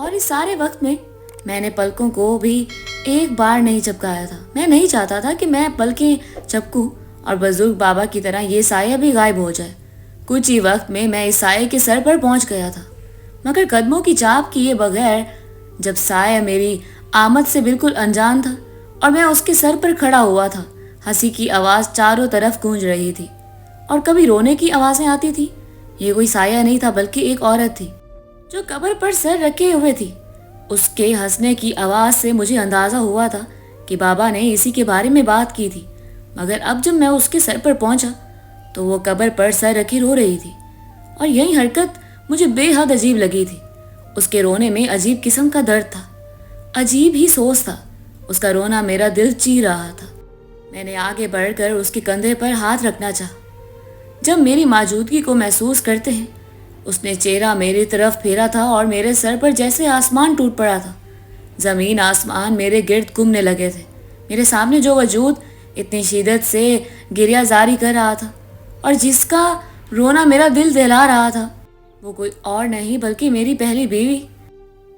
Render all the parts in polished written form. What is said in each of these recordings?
اور اس سارے وقت میں نے پلکوں کو بھی ایک بار نہیں چپکایا تھا۔ میں نہیں چاہتا تھا کہ میں پلکیں چپکوں اور بزرگ بابا کی طرح یہ سایہ بھی غائب ہو جائے۔ کچھ ہی وقت میں اس سائے کے سر پر پہنچ گیا تھا، مگر قدموں کی چاپ کیے بغیر جب سایہ میری آمد سے بالکل انجان تھا اور میں اس کے سر پر کھڑا ہوا تھا، ہنسی کی آواز چاروں طرف گونج رہی تھی اور کبھی رونے کی آوازیں آتی تھی۔ یہ کوئی سایہ نہیں تھا بلکہ ایک عورت تھی جو قبر پر سر رکھے ہوئے تھی۔ اس کے ہنسنے کی آواز سے مجھے اندازہ ہوا تھا کہ بابا نے اسی کے بارے میں بات کی تھی، مگر اب جب میں اس کے سر پر پہنچا تو وہ قبر پر سر رکھے رو رہی تھی، اور یہی حرکت مجھے بے حد عجیب لگی تھی۔ اس کے رونے میں عجیب قسم کا درد تھا، عجیب ہی سوز تھا۔ اس کا رونا میرا دل چیر رہا تھا۔ میں نے آگے بڑھ کر اس کے کندھے پر ہاتھ رکھنا چاہا۔ جب میری موجودگی کو محسوس کرتے ہیں، اس نے چہرہ میری طرف پھیرا تھا اور میرے سر پر جیسے آسمان ٹوٹ پڑا تھا۔ زمین آسمان میرے گرد گھومنے لگے تھے۔ میرے سامنے جو وجود اتنی شدت سے گریہ زاری کر رہا تھا اور جس کا رونا میرا دل دہلا رہا تھا، وہ کوئی اور نہیں بلکہ میری پہلی بیوی۔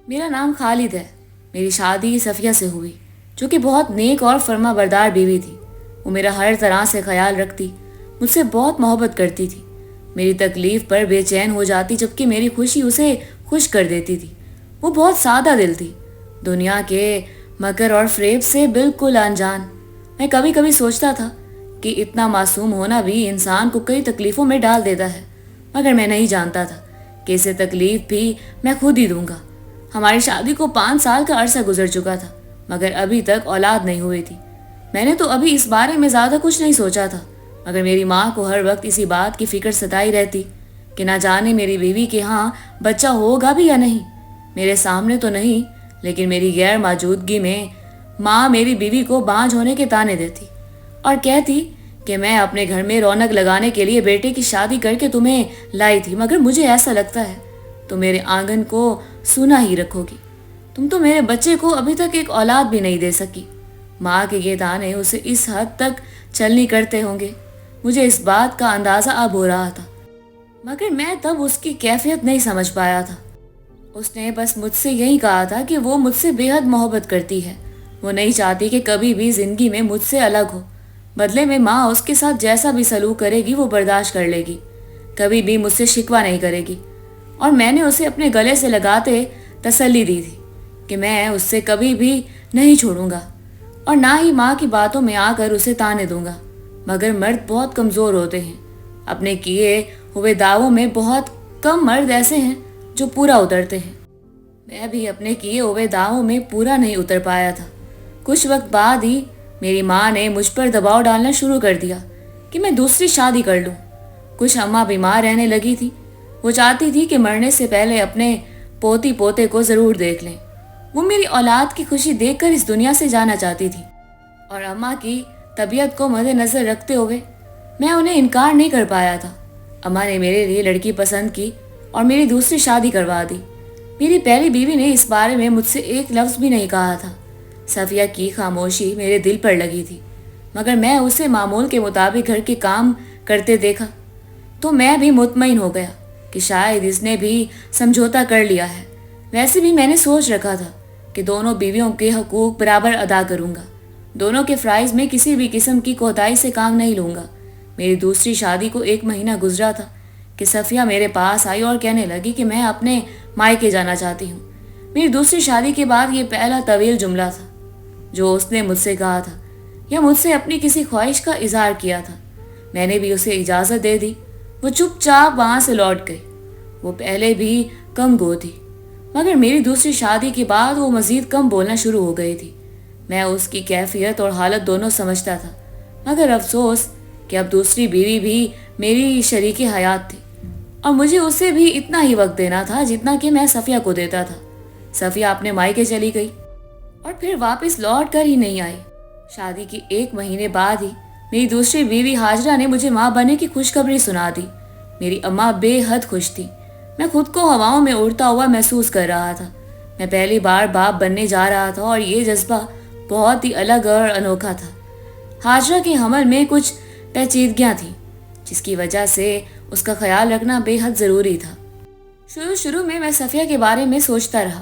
میرا نام خالد ہے۔ میری شادی صفیہ سے ہوئی، جو کہ بہت نیک اور فرما بردار بیوی تھی۔ وہ میرا ہر طرح سے خیال رکھتی، مجھ سے بہت محبت کرتی تھی، میری تکلیف پر بے چین ہو جاتی جبکہ میری خوشی اسے خوش کر دیتی تھی۔ وہ بہت سادہ دل تھی، دنیا کے مکر اور فریب سے بالکل انجان۔ میں کبھی کبھی سوچتا تھا کہ اتنا معصوم ہونا بھی انسان کو کئی تکلیفوں میں ڈال دیتا ہے، مگر میں نہیں جانتا تھا کہ اسے تکلیف بھی میں خود ہی دوں گا۔ ہماری شادی کو 5 سال کا عرصہ گزر چکا تھا، مگر ابھی تک اولاد نہیں ہوئی تھی۔ میں نے تو ابھی اس بارے میں زیادہ کچھ نہیں سوچا تھا، مگر میری ماں کو ہر وقت اسی بات کی فکر ستائی رہتی کہ نہ جانے میری بیوی کے ہاں بچہ ہوگا بھی یا نہیں۔ میرے سامنے تو نہیں، لیکن میری غیر موجودگی میں ماں میری بیوی کو بانجھ ہونے کے طعنے دیتی اور کہتی کہ میں اپنے گھر میں رونق لگانے کے لیے بیٹے کی شادی کر کے تمہیں لائی تھی، مگر مجھے ایسا لگتا ہے تو میرے آنگن کو سونا ہی رکھو گی۔ تم تو میرے بچے کو ابھی تک ایک اولاد بھی نہیں دے سکی۔ ماں کے یہ طعنے اسے اس حد تک چلنی کرتے ہوں گے، مجھے اس بات کا اندازہ اب ہو رہا تھا، مگر میں تب اس کی کیفیت نہیں سمجھ پایا تھا۔ اس نے بس مجھ سے یہی کہا تھا کہ وہ مجھ سے بے حد محبت کرتی ہے، وہ نہیں چاہتی کہ کبھی بھی زندگی میں مجھ سے الگ ہو۔ بدلے میں ماں اس کے ساتھ جیسا بھی سلوک کرے گی وہ برداشت کر لے گی، کبھی بھی مجھ سے شکوہ نہیں کرے گی۔ اور میں نے اسے اپنے گلے سے لگاتے تسلی دی تھی کہ میں اس سے کبھی بھی نہیں چھوڑوں گا اور نہ ہی ماں کی باتوں میں آ کر اسے طعنے دوں گا۔ مگر مرد بہت کمزور ہوتے ہیں، اپنے کیے ہوئے دعووں میں بہت کم مرد ایسے ہیں جو پورا اترتے ہیں۔ میں بھی اپنے کیے ہوئے دعووں میں پورا نہیں اتر پایا تھا۔ کچھ وقت بعد ہی میری ماں نے مجھ پر دباؤ ڈالنا شروع کر دیا کہ میں دوسری شادی کر لوں۔ کچھ اماں بیمار رہنے لگی تھی، وہ چاہتی تھی کہ مرنے سے پہلے اپنے پوتی پوتے کو ضرور دیکھ لیں۔ وہ میری اولاد کی خوشی دیکھ کر اس دنیا سے جانا چاہتی تھی، اور اماں کی طبیعت کو مد نظر رکھتے ہوئے میں انہیں انکار نہیں کر پایا تھا۔ اماں نے میرے لیے لڑکی پسند کی اور میری دوسری شادی کروا دی۔ میری پہلی بیوی نے اس بارے میں مجھ سے ایک لفظ بھی نہیں کہا تھا۔ صفیہ کی خاموشی میرے دل پر لگی تھی، مگر میں اسے معمول کے مطابق گھر کے کام کرتے دیکھا تو میں بھی مطمئن ہو گیا کہ شاید اس نے بھی سمجھوتا کر لیا ہے۔ ویسے بھی میں نے سوچ رکھا تھا کہ دونوں بیویوں کے حقوق برابر ادا کروں گا، دونوں کے فرائض میں کسی بھی قسم کی کوتاہی سے کام نہیں لوں گا۔ میری دوسری شادی کو 1 مہینہ گزرا تھا کہ صفیہ میرے پاس آئی اور کہنے لگی کہ میں اپنے مائکے جانا چاہتی ہوں۔ میری دوسری شادی کے بعد یہ پہلا طویل جملہ تھا جو اس نے مجھ سے کہا تھا یا مجھ سے اپنی کسی خواہش کا اظہار کیا تھا۔ میں نے بھی اسے اجازت دے دی۔ وہ چپ چاپ وہاں سے لوٹ گئی۔ وہ پہلے بھی کم گو تھی، مگر میری دوسری شادی کے بعد وہ مزید کم بولنا شروع ہو گئی تھی۔ میں اس کی کیفیت اور حالت دونوں سمجھتا تھا، مگر افسوس کہ اب دوسری بیوی بھی میری شریک حیات تھی اور مجھے اسے بھی اتنا ہی وقت دینا تھا جتنا کہ میں صفیہ کو دیتا تھا۔ صفیہ اپنے مائکے چلی گئی اور پھر واپس لوٹ کر ہی نہیں آئی۔ شادی کے 1 مہینے بعد ہی میری دوسری بیوی ہاجرہ نے مجھے ماں بننے کی خوشخبری سنا دی۔ میری اماں بے حد خوش تھی۔ میں خود کو ہواؤں میں اڑتا ہوا محسوس کر رہا تھا۔ میں پہلی بار باپ بننے جا رہا تھا اور یہ جذبہ بہت ہی الگ اور انوکھا تھا۔ ہاجرہ کے حمل میں کچھ پیچیدگیاں تھیں جس کی وجہ سے اس کا خیال رکھنا بے حد ضروری تھا۔ شروع میں صفیہ کے بارے میں سوچتا رہا،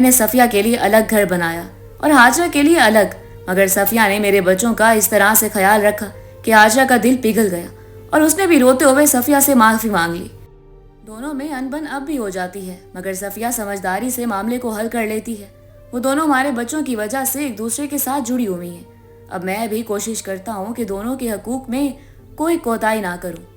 نے صفیہ کے لیے الگ گھر بنایا اور ہاجرہ کے لیے الگ، مگر صفیہ نے میرے بچوں کا اس طرح سے خیال رکھا کہ ہاجرہ کا دل پگھل گیا اور اس نے بھی روتے ہوئے صفیہ سے معافی مانگ لی۔ دونوں میں انبن اب بھی ہو جاتی ہے، مگر صفیہ سمجھداری سے معاملے کو حل کر لیتی ہے۔ وہ دونوں ہمارے بچوں کی وجہ سے ایک دوسرے کے ساتھ جڑی ہوئی ہیں۔ اب میں بھی کوشش کرتا ہوں کہ دونوں کے حقوق میں کوئی کوتاہی نہ کروں۔